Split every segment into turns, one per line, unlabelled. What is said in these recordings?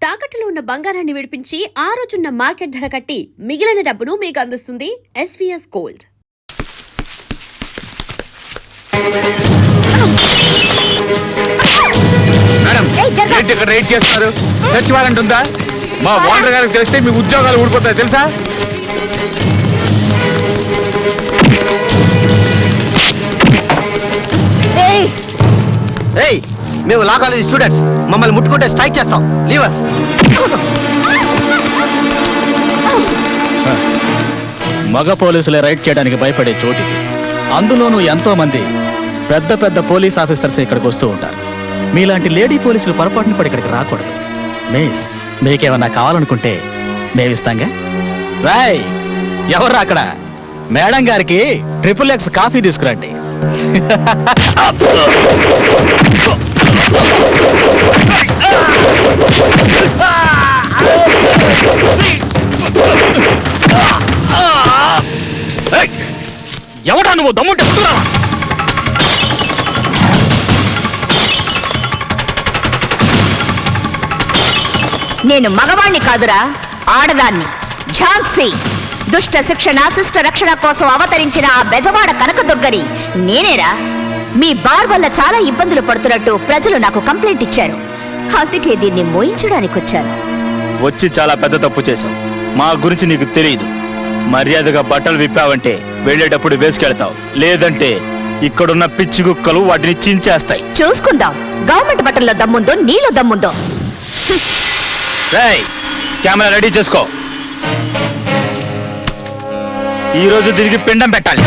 తాకట్టులో ఉన్న బంగారాన్ని విడిపించి ఆ రోజున్న మార్కెట్ ధర కట్టి మిగిలిన డబ్బును మీకు అందిస్తుంది ఎస్వీఎస్ గోల్డ్.
రేట్ చేస్తున్నారు. సెర్చ్ వారెంట్ ఉందా? మా ఓనర్ గారికి తెలిస్తే మీ ఉద్యోగాలు ఊడిపోతాయి తెలుసా?
మేము లా కాలేజ్ స్టూడెంట్స్, మమ్మల్ని ముట్టుకుంటే స్ట్రైక్ చేస్తాం. లీవర్స్
మగ పోలీసులే రైడ్ చేయడానికి భయపడే చోటు. అందులోనూ ఎంతో మంది పెద్ద పెద్ద పోలీస్ ఆఫీసర్స్ ఇక్కడికి వస్తూ ఉంటారు. మీలాంటి లేడీ పోలీసులు పొరపాటున పడి ఇక్కడికి రాకూడదు. మిస్, మీకేమన్నా కావాలనుకుంటే మేమిస్తాంగా. రాయ్, ఎవరు అక్కడ? మేడం గారికి XXX కాఫీ తీసుకురండి.
ఎవడా నువ్వు? దమ్ముంటే
నేను మగవాణ్ణి కాదురా, ఆడదాన్ని. ఝాన్సీ దుష్ట శిక్షణ శిష్ట రక్షణ కోసం అవతరించిన ఆ బెజవాడ కనకదుర్గని నేనేరా. మీ బార్ వల్ల చాలా ఇబ్బందులు పడుతున్నట్టు ప్రజలు నాకు కంప్లైంట్ ఇచ్చారు. అందుకే దీన్ని మోయించడానికి వచ్చాను.
వచ్చి చాలా పెద్ద తప్పు చేశావు. మా గురించి నీకు తెలియదు. మర్యాదగా బట్టలు విప్పావంటే వెళ్ళేటప్పుడు వేసుకెళ్తావు, లేదంటే ఇక్కడున్న పిచ్చి కుక్కలు వాటిని చించేస్తాయి.
చూసుకుందాం, గవర్నమెంట్ బట్టల్లో దమ్ముందో నీలో దమ్ముందో.
కెమెరా రెడీ చేసుకో. ఈ రోజు తిరిగి పిండం పెట్టాలి.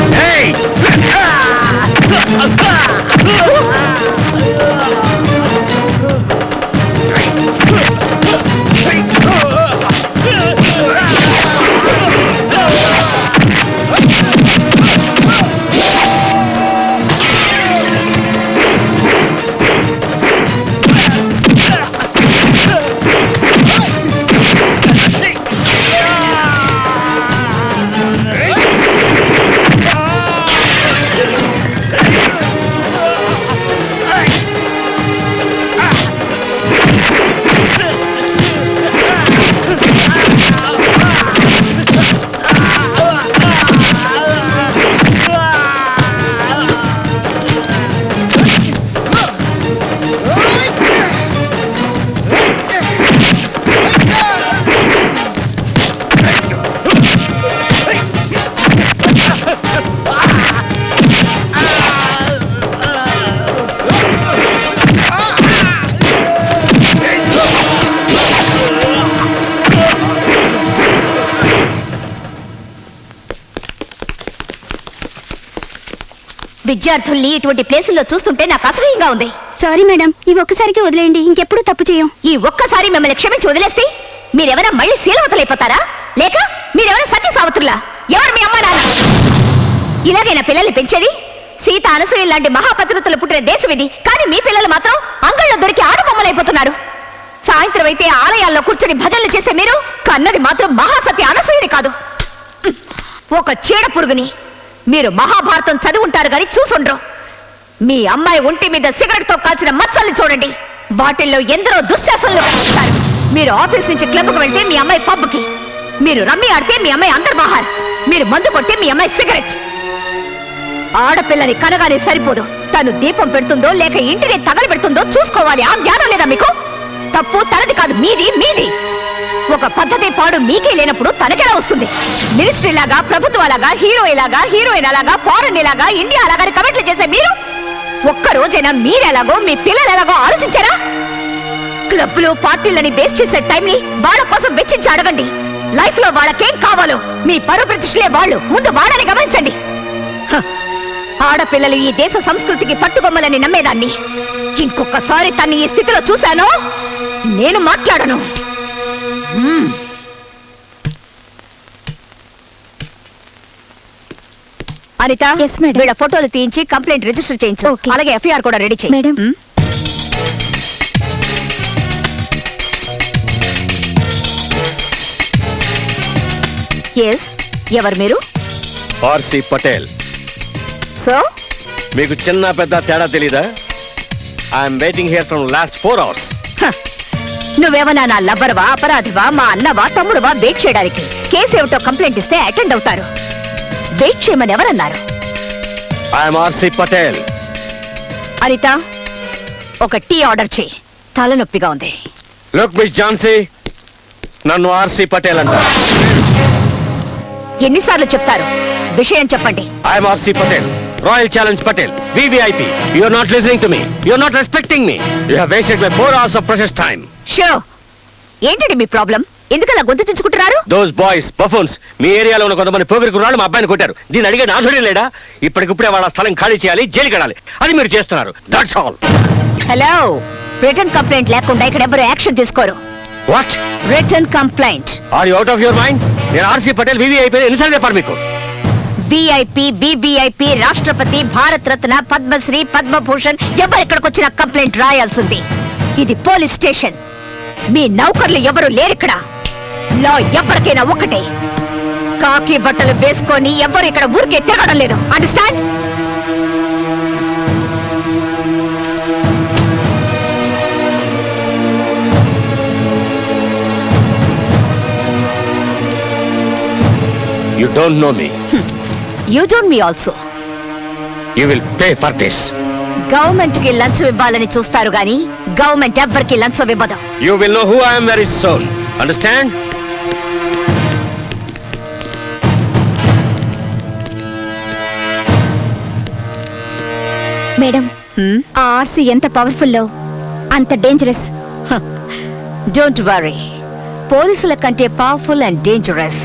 విద్యార్థుల్ని ఇటువంటి ప్లేసుల్లో చూస్తుంటే నాకు అసహ్యంగా ఉంది.
సారీ మేడం, ఈ ఒక్కసారికి వదిలేయండి, ఇంకెప్పుడు తప్పు చేయం.
ఈ ఒక్కసారి మిమ్మల్ని క్షమించి వదిలేస్తే మీరెవరా మళ్ళీ శీలవతలైపోతారా, లేక మీరెవరా సత్య సావతుల్లా? ఎవరు మీ అమ్మ నాన్న? ఇలాగైనా పిల్లల్ని పెంచేది? సీత అనసూయ లాంటి మహాపతివ్రతలు పుట్టిన దేశం ఇది. కానీ మీ పిల్లలు మాత్రం అంగళ్ళలో దొరికి ఆడబొమ్మలైపోతున్నారు. సాయంత్రం అయితే ఆలయాల్లో కూర్చొని భజనలు చేసే మీరు కన్నది మాత్రం మహాసత్య అనసూయని కాదు, ఒక చీడ పురుగుని. మీరు మహాభారతం చదువుంటారు గాని చూసుండ్రు. మీ అమ్మాయి ఒంటి మీద సిగరెట్ తో కాల్చిన మచ్చల్ని చూడండి. వాటిల్లో ఎందరో దుశ్శాసనలు కనిపిస్తారు. మీరు ఆఫీస్ నుంచి క్లబ్కు వెళ్తే మీ అమ్మాయి పబ్కి, మీరు రమ్మి ఆడితే మీ అమ్మాయి అంతర్బాహార్, మీరు మందు కొట్టే మీ అమ్మాయి సిగరెట్. ఆడపిల్లని కనగానే సరిపోదు, తను దీపం పెడుతుందో లేక ఇంటిని తగలబెడుతుందో చూసుకోవాలి. ఆ జ్ఞానం లేదా మీకు? తప్పు తనది కాదు, మీది మీది. ఒక పద్ధతి పాడు మీకే లేనప్పుడు తనకెలా వస్తుంది? మినిస్ట్రీ లాగా, ప్రభుత్వాలాగా, హీరోయిన్ లాగా, ఫారెన్ లాగా, ఇండియా లాగా కమెంట్లు చేసే మీరు ఒక్క రోజైనా మీరెలాగో మీ పిల్లలు ఎలాగో ఆలోచించారా? క్లబ్లు పార్టీలని వేస్ట్ చేసే టైంని వాళ్ళ కోసం వెచ్చించి అడగండి. లైఫ్ లో వాళ్ళకేం కావాలో మీ పరువు ప్రతిష్టలే వాళ్ళు. ముందు వాళ్ళని గమనించండి. ఆడపిల్లలు ఈ దేశ సంస్కృతికి పట్టుకొమ్మలని నమ్మేదాన్ని. ఇంకొకసారి తన్ని ఈ స్థితిలో చూశానో నేను మాట్లాడను. అనిత, వీళ్ళ ఫోటోలు తీయించి కంప్లైంట్ రిజిస్టర్ చేయించు. అలాగే ఎఫ్ఐఆర్ కూడా రెడీ చేయి.
మేడం,
ఎవరు మీరు?
ఆర్సి పటేల్.
సో
మీకు చిన్న పెద్ద తేడా తెలీదా? I'm waiting here from last 4 hours.
నువ్వేమన్నా నా లవ్వరవా, అపరాధివా, మా అన్నవా, తమ్ముడువా వెయిట్ చేయడానికి? కేసు ఏమిటో కంప్లైంట్ ఇస్తే అటెండ్ అవుతారు. వెయిట్ చేయమని ఎవరన్నారు?
I'm RC Patel.
అనిత, ఒక టీ ఆర్డర్ చేయి, తలనొప్పిగా ఉంది.
లుక్ మిస్ ఝాన్సీ, నన్ను ఆర్సి పటేల్ అంటారు.
ఎన్నిసార్లు చెప్తారు? విషయం చెప్పండి.
I'm RC Patel, royal challenge Patel, VVIP. You are not listening to me, you are not respecting me. You have wasted my 4 hours of precious time.
షో, ఏంటండి మీ ప్రాబ్లం? ఎందుకలా గొంతు చించుకుంటున్నారు?
దోస్ బాయ్స్ బఫూన్స్ మీ ఏరియాలో ఉన్న కొంతమంది పోగిరి కుర్రాళ్ళు మా అబ్బాయిని కొట్టారు. దీన్ని అడిగే నాథుడే లేడా? ఇప్పటికిప్పుడే వాళ్ళ స్థలం ఖాళీ చేయాలి, జైలు కడాలి. అది మీరు చేస్తున్నారు. That's all.
Hello, written complaint లేకుండా ఇక్కడ ఎవరు యాక్షన్ తీసుకోరు.
What?
Written complaint.
Are you out of your mind? నేను ఆర్సి పటేల్ వివిఐపి ఎన్నిసార్లు చెప్పారు మీకు?
విఐపి, వివిఐపి, రాష్ట్రపతి, భారత్ రత్న, పద్మశ్రీ, పద్మభూషణ్ ఎవరెక్కడికి వచ్చిన కంప్లైంట్ రాయాల్సింది. ఇది పోలీస్ స్టేషన్. మీ నౌకర్లు ఎవరు లేరిక్కడ. లా ఎవరికైనా ఒకటే. కాకి బట్టలు వేసుకొని ఎవరు ఇక్కడ ఊరికే తిరగడం లేదు. Understand?
You don't know me.
You don't me also.
You will pay for this.
Government కి లంచం ఇవ్వాలని చూస్తారు గాని గవర్నమెంట్ ఎవ్వరికి లంచం ఇవ్వదు.
You will know who I am very soon. Understand?
Madam, ఆ ఆర్సీ ఎంత పవర్ఫుల్లో అంత డేంజరస్.
డోంట్ వరీ, పోలీసుల కంటే పవర్ఫుల్ అండ్ డేంజరస్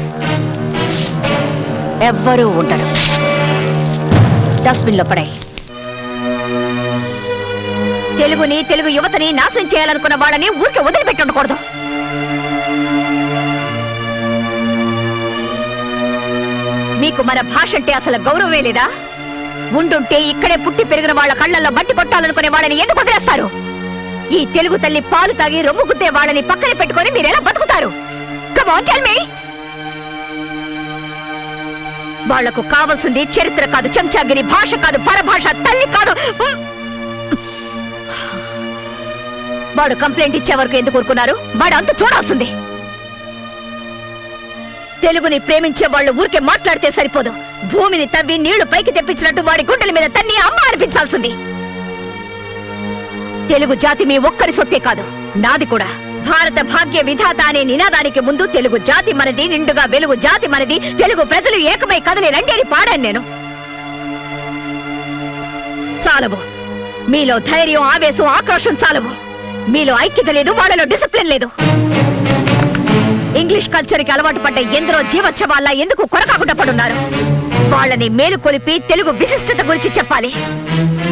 ఎవ్వరూ ఉండరు. డస్ట్బిన్ లో పడే. తెలుగుని, తెలుగు యువతని నాశనం చేయాలనుకున్న వాళ్ళని ఊరికి వదిలిపెట్టి ఉండకూడదు. మీకు మన భాష అంటే అసలు గౌరవమే లేదా? ఉండుంటే ఇక్కడే పుట్టి పెరిగిన వాళ్ళ కళ్ళల్లో బట్టి కొట్టాలనుకునే వాళ్ళని ఎందుకు వదిలేస్తారు? ఈ తెలుగు తల్లి పాలు తాగి రొమ్ము గుద్దే వాళ్ళని పక్కన పెట్టుకొని మీరెలా బతుకుతారు? Come on tell me. వాళ్లకు కావాల్సింది చరిత్ర కాదు, చెంచాగిరి, భాష కాదు, పరభాష, తల్లి కాదు. వాడు కంప్లైంట్ ఇచ్చే వరకు ఎందుకు ఊరుకున్నారు? వాడు అంత చూడాల్సింది. తెలుగుని ప్రేమించే వాళ్ళు ఊరికే మాట్లాడితే సరిపోదు. భూమిని తవ్వి నీళ్లు పైకి తెప్పించినట్టు వాడి గుండెల మీద తన్ని అమ్మ అనిపించాల్సింది. తెలుగు జాతి మీ ఒక్కరి సొత్తే కాదు, నాది కూడా. భారత భాగ్య విధాత అనే నినాదానికి ముందు తెలుగు జాతి మనది, నిండుగా వెలుగు జాతి మనది, తెలుగు ప్రజలు ఏకమై కదిలి రండి అని పాడాను నేను. చాలవు మీలో ధైర్యం, ఆవేశం, ఆక్రోశం చాలవు. మీలో ఐక్యత లేదు, వాళ్ళలో డిసిప్లిన్ లేదు. ఇంగ్లీష్ కల్చర్ కి అలవాటు పడ్డ ఎందరో జీవోత్సవాల్లా ఎందుకు కొరకాకుండా పడున్నారు? వాళ్ళని మేలుకొలిపి తెలుగు విశిష్టత గురించి చెప్పాలి.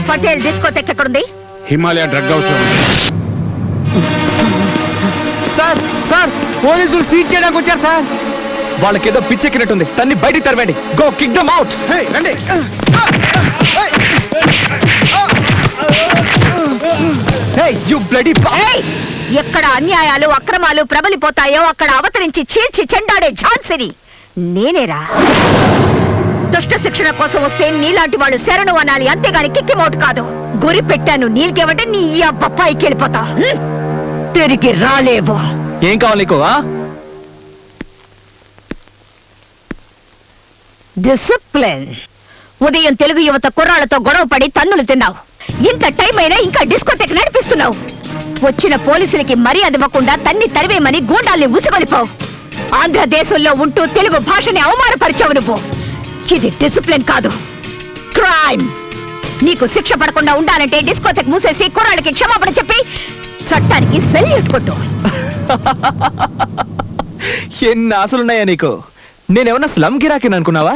పటేల్ డిస్కోటెక్ ఎక్కడుంది?
Himalaya drug house.
Sir sir, పోలీసులు సీజ్ చేయడానికి వచ్చారు సార్. వాళ్ళకేదో పిచ్చెక్కినట్టుంది, తన్ని బయటికి తరవండి. Go kick them out. రండి. You bloody.
ఎక్కడ అన్యాయాలు, అక్రమాలు ప్రబలిపోతాయో అక్కడ అవతరించి చీల్చి చెండాడే ఝాన్సీని నేనేరా. దుష్ట శిక్షణ కోసం వస్తే నీలాంటి వాళ్ళు శరణు అనాలి, అంతేగాని కిక్కిమౌట్ కాదు. గురి పెట్టాను నీళ్ళకేమంటే నీ పైకి వెళ్ళిపోతా. తిరిగి రాలేవు.
ఏం కావాలి నీకు?
డిసిప్లిన్. ఉదయం తెలుగు యువత కుర్రాళ్లతో గొడవ పడి తన్నులు తిన్నావు. ఇంత టైం అయినా ఇంకా డిస్కోటెక్ నడిపిస్తున్నావు. వచ్చిన పోలీసులకి మర్యాద ఇవ్వకుండా తన్ని తరివేమని గూండాల్ని ఉసుగొలిపావు. ఆంధ్రదేశంలో ఉంటూ తెలుగు భాషని అవమానపరిచావు నువ్వు. ఇది డిసిప్లిన్ కాదు, క్రైమ్. నీకు శిక్ష పడకుండా ఉండాలంటే డిస్కోటెక్ మూసేసి కుర్రాళ్ళకి క్షమాపణ చెప్పి చట్టానికి సెల్యూట్ కొట్టు.
ఎన్ని ఆశలున్నాయా నీకు? నేనేమన్నా స్లమ్ గిరాకిని అనుకున్నావా?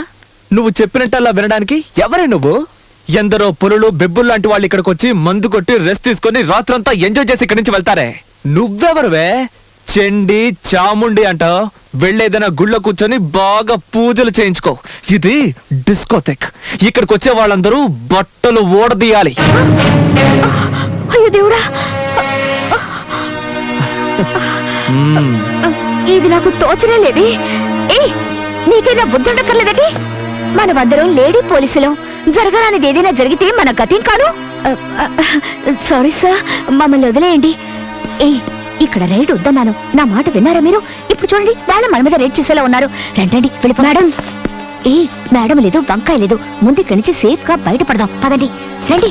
నువ్వు చెప్పినట్టల్లా వినడానికి ఎవరే నువ్వు? ఎందరో పులులు, బెబ్బులు లాంటి వాళ్ళు ఇక్కడికి వచ్చి మందు కొట్టి రెస్ట్ తీసుకొని రాత్రంతా ఎంజాయ్ చేసి ఇక్కడి నుంచి వెళ్తారే. నువ్వెవరువే? చెండి చాముండి అంటావు. వెళ్ళేదైనా గుళ్ళో కూర్చొని బాగా పూజలు చేయించుకో. ఇది డిస్కోటెక్. ఇక్కడికి వచ్చే వాళ్ళందరూ బట్టలు ఓడదీయాలి.
అయ్యో దేవుడా, ఇది నాకు తోచనే లేది. నీకైనా బుద్ధుండక్కర్లేదండి? మనమందరం లేడీ పోలీసులు. జరగరానిది ఏదైనా జరిగితే మన గతి కాదు. సారీ సార్, మమ్మల్ని వదిలేయండి. ఇక్కడ రైడ్ వద్దన్నాను, నా మాట విన్నారా మీరు? ఇప్పుడు చూడండి, వాళ్ళ మన మీద రైడ్ చేసేలా ఉన్నారు. రండి వెళ్ళిపో. మేడం, ఏ మేడం లేదు, వంకాయ లేదు, ముందు ఇక్కడి నుంచి సేఫ్ గా బయటపడదాం. పదండి, రండి.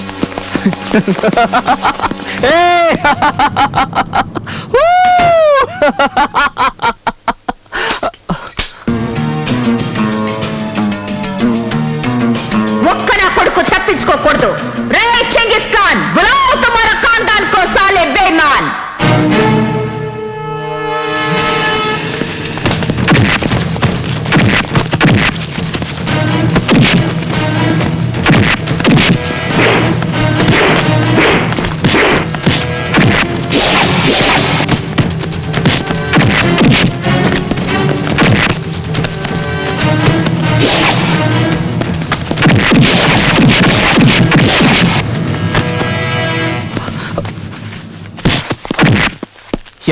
ఒక్క నా కొడుకు తప్పించుకోకూడదు. రే చెంగిస్ ఖాన్, బులాओ तुम्हारा खानदान को साले बेईमान.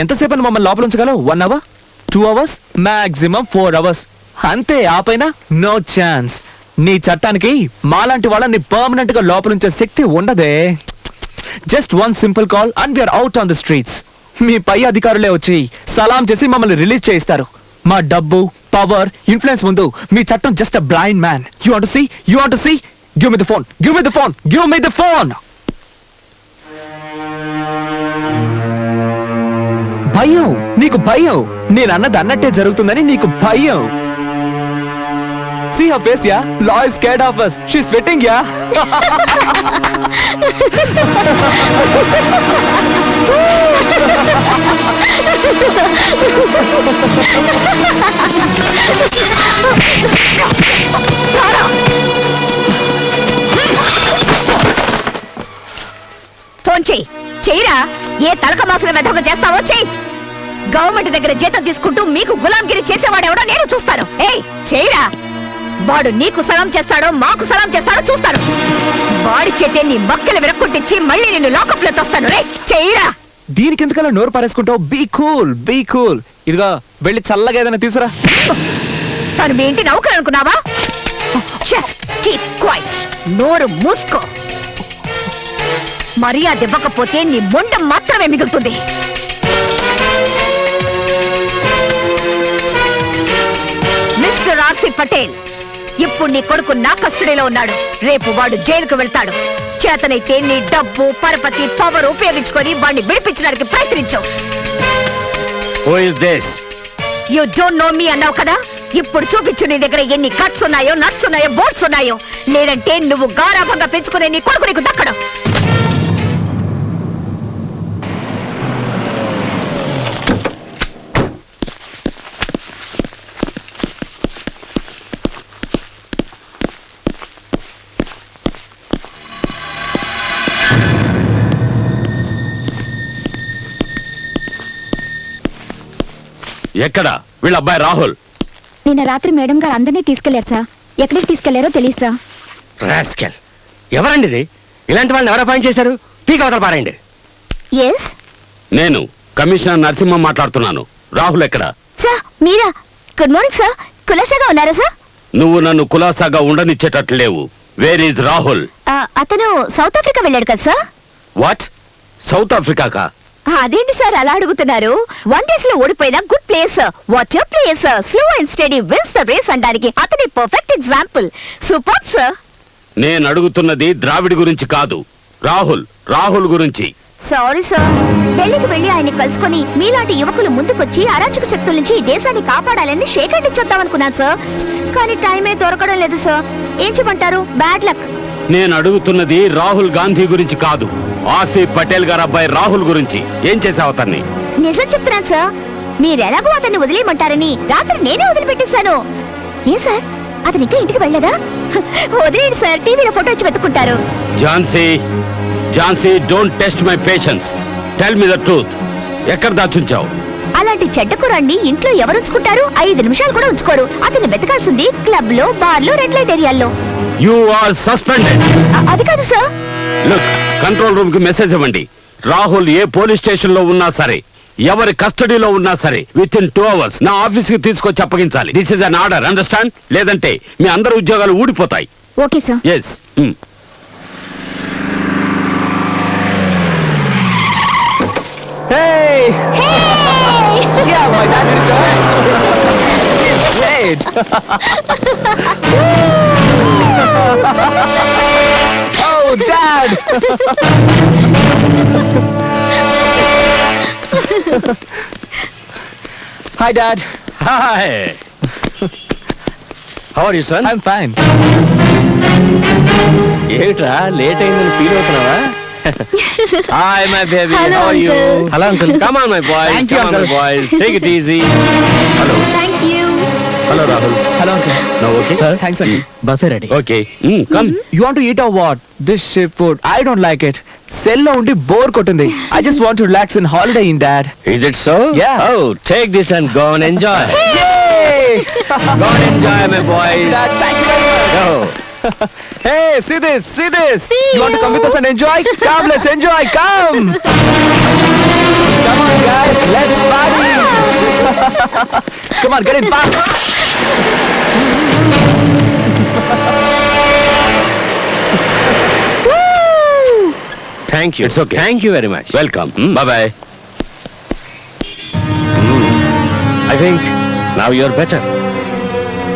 ఎంతసేపు మమ్మల్ని లోపల ఉంచగలవు? 1 hour, 2 hours, మాక్సిమం 4 hours. అంతే, ఆపైనా నో ఛాన్స్. నీ చట్టానికి మాలాంటి వాళ్ళని పర్మనెంట్ గా లోపల ఉంచే శక్తి ఉండదే. Just 1 simple call and we're out on the streets. మీ పై అధికారులే వచ్చి సలాం చేసి మమ్మల్ని రిలీజ్ చేయిస్తారు. మా డబ్బు, పవర్, ఇన్ఫ్లుయెన్స్ ముందు మీ చట్టం just a blind man. You want to see? Give me the phone, give me the phone, give me the phone. భయం, నీకు భయం. నేను అన్నది అన్నట్టే జరుగుతుందని నీకు భయం. See her face, yeah? Law is scared of us. She's sweating, yeah?
Phone చెయ్యిరా. ఏ తలక మాసిన వెధవగా చేస్తావో చెయ్యి. గవర్నమెంట్ దగ్గర జీతం తీసుకుంటూ మీకు గులాంగిరి చేసేవాడెవడో నేను చూస్తాను. చెయ్యిరా. వాడు నీకు సలాం చేస్తాడో మాకు సలాం చేస్తాడో చూస్తాను. వాడి చేతే నీ మక్కలు విరక్కొట్టించి మళ్ళీ నిన్ను లాకప్ లో తోస్తాను. రే చెయ్యిరా.
దీనికి ఎందుకలా నోరు పారేసుకుంటావు? Be cool, be cool. ఇదిగో వెళ్ళి చల్లగా ఏదైనా తీసురా.
తను మీ ఇంటి నౌకరు అనుకున్నావా? Just keep quiet. నోరు మూసుకో. మర్యాద ఇవ్వకపోతే నీ మొండం మాత్రమే మిగులుతుంది. మిస్టర్ ఆర్సి పటేల్, ఇప్పుడు నీ కొడుకు నా కస్టడీలో ఉన్నాడు. రేపు వాడు జైలుకు వెళ్తాడు. చేతనైతే నీ డబ్బు, పరపతి, పవర్ ఉపయోగించుకొని వాడిని విడిపించడానికి ప్రయత్నించు.
Who is this?
You don't know me అన్నావు కదా. ఇప్పుడు చూపించు నీ దగ్గర ఎన్ని కట్స్ ఉన్నాయో, నట్స్ ఉన్నాయో, బోట్స్ ఉన్నాయో. లేదంటే నువ్వు గారాభంగా పెంచుకునే నీ కొడుకు నీకు దక్కడం.
ఎక్కడ వీళ్ళ అబ్బాయి రాహుల్?
నిన్న రాత్రి మేడం గారు అందరినీ తీసుకెళ్లారు సార్. ఎక్కడికి తీసుకెళ్లారో తెలియదు సార్.
రాస్కెల్. ఎవరండి ఇది? ఇలాంటి వాళ్ళని ఎవరు అపాయింట్ చేశారు? పీక అవతల పారండి.
ఎస్
నేను కమిషనర్ నరసింహం మాట్లాడుతున్నాను. రాహుల్ ఎక్కడ?
సార్ మీరా? Good morning sir. కులాసాగా ఉన్నారా సార్?
నువ్వు నన్ను కులాసాగా ఉండనిచ్చేటట్లు లేవు. Where is Rahul?
అతను సౌత్ ఆఫ్రికా వెళ్ళాడు కదా సార్.
వాట్? సౌత్ ఆఫ్రికాకా?
అదేంటి సార్ అలా అడుగుతున్నారు? 1 days లో ఓడిపోయిన good player, water player, slow and steady wins the race అనడానికి అతని పర్ఫెక్ట్ ఎగ్జాంపుల్. Super sir.
నేను అడుగుతున్నది ద్రావిడ్ గురించి కాదు, రాహుల్ గురించి.
Sorry sir. ఢిల్లీకి వెళ్లి ఆయన కలుసుకొని మీలాంటి యువకులు ముందుకొచ్చి అరాచక శక్తుల నుంచి ఈ దేశాన్ని కాపాడాలని షేక్ హ్యాండ్ ఇచ్చొద్దాం అనుకున్నాను సార్. కానీ టైమే దొరకడం లేదు సార్. ఏం చెప్పంటారు? Bad luck.
నేను అడుగుతున్నది రాహుల్ గాంధీ గురించి కాదు, ఆర్సీ పటేల్ గారు అబ్బాయి రాహుల్ గురించి. ఏం చేసావు అతన్ని?
నిజం చెప్తున్నాను సార్. మీరెలాగో అతన్ని వదిలేయమంటారని రాత్రి నేనే వదిలిపెట్టేశాను. ఏ సార్, అతను ఇంకా ఇంటికి వెళ్ళదా? వదిలేండి సార్, టీవీలో ఫోటో ఇచ్చి వెతుక్కుంటారు.
Jhansi, don't test my patience. Tell me the truth. ఎక్కడ దాచుంచావు?
అలాంటి చెడ్డ కుర్రాన్ని ఇంట్లో ఎవరు ఉంచుకుంటారు? 5 నిమిషాలు కూడా ఉంచుకోరు. అతన్ని వెతకాల్సింది క్లబ్ లో, బార్ లో, రెడ్ లైట్ ఏరియాల్లో.
You are suspended.
అది కాదు సార్.
లుక్, కంట్రోల్ రూమ్ కి మెసేజ్ ఇవ్వండి. రాహుల్ ఏ పోలీస్ స్టేషన్ లో ఉన్నా సరే, ఎవరి కస్టడీలో ఉన్నా సరే, విత్ ఇన్ 2 hours నా ఆఫీస్ కి తీసుకొచ్చి అప్పగించాలి. This is an order, understand? లేదంటే మీ అందరి ఉద్యోగాలు ఊడిపోతాయి.
Okay sir.
Yes.
Hey! Yeah, my dad did it. Great. Oh, Dad! Hi, Dad.
Hi how are you son
I'm fine.
ఏమిట్రా లేట్ అయిందని ఫీల్ అవుతున్నావా hi my baby
Hello,
how are you
uncle.
Hello uncle come on my boys
Thank you,
come on my
uncle.
Boys take it easy hello
thank you.
Hello Rahul
Hello, Uncle.
No okay
Sir, thanks, Uncle.
Buffet ready
okay come
You want to eat or what? This ship food. I don't like it. Cell lo undi bore kotundi. I just want to relax in holiday in Dad.
Is it so
Yeah.
Oh take this and go and enjoy
Yay!
Go and enjoy my boys
Dad, thank you very much.
Go
Hey, see this, see this. You want to come with us and enjoy? Come, let's enjoy. Come. Come on, guys, let's party. Come on, get in fast.
Thank you it's okay thank you very much welcome bye bye I think now you're better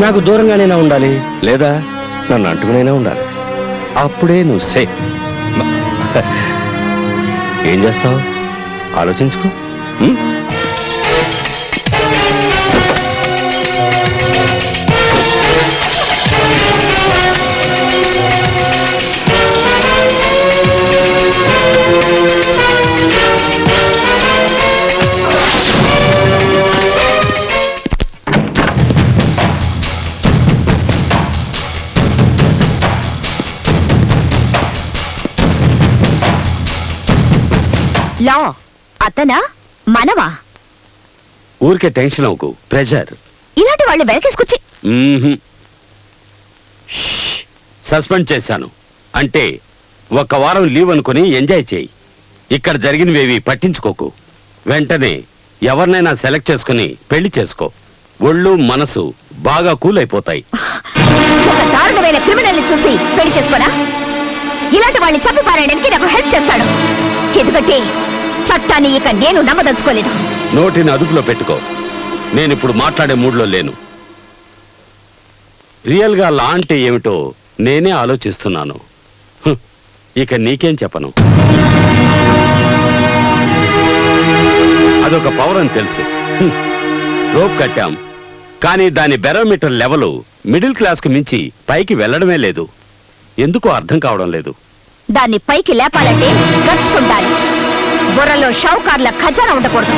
నాకు దూరంగానైనా ఉండాలి లేదా నన్ను అంటుకునైనా ఉండాలి అప్పుడే నువ్వు safe ఏం చేస్తావు ఆలోచించుకో హ్మ్?
లా అతనా మనవా?
ఊరికే టెన్షన్ అవ్వకు ప్రెషర్
ఇలాంటి వాళ్ళు వెనకేసుకొచ్చి
సస్పెండ్ చేశాను అంటే ఒక వారం లీవ్ అనుకుని ఎంజాయ్ చేయి ఇక్కడ జరిగినవేవి పట్టించుకోకు వెంటనే ఎవరినైనా సెలెక్ట్ చేసుకుని పెళ్లి చేసుకో ఒళ్ళు మనసు బాగా కూల్ అయిపోతాయి
ఒక దారుణమైన క్రిమినల్ ని చూసి పెళ్లి చేసుకోరా? ఇలాంటి వాళ్ళని చంపి పారేయడానికి నాకు హెల్ప్ చేస్తాడు. ఎందుకంటే చట్టాన్ని ఇక నేను నమ్మదలుచుకోలేదు.
నోటిని అదుపులో పెట్టుకో నేనిప్పుడు మాట్లాడే మూడ్లో లేను రియల్ గా లా అంటే ఏమిటో నేనే ఆలోచిస్తున్నాను ఇక నీకేం చెప్పను అదొక పవర్ అని తెలుసు రోప్ కట్టాం కానీ దాని బెరోమీటర్ లెవెల్ మిడిల్ క్లాస్ కు మించి పైకి వెళ్ళడమే లేదు ఎందుకో అర్థం కావడం లేదు
దాన్ని పైకి లేపాలంటే గట్స్ ఉండాలి. బుర్రలో షౌకార్ల ఖజానా ఉండకూడదు.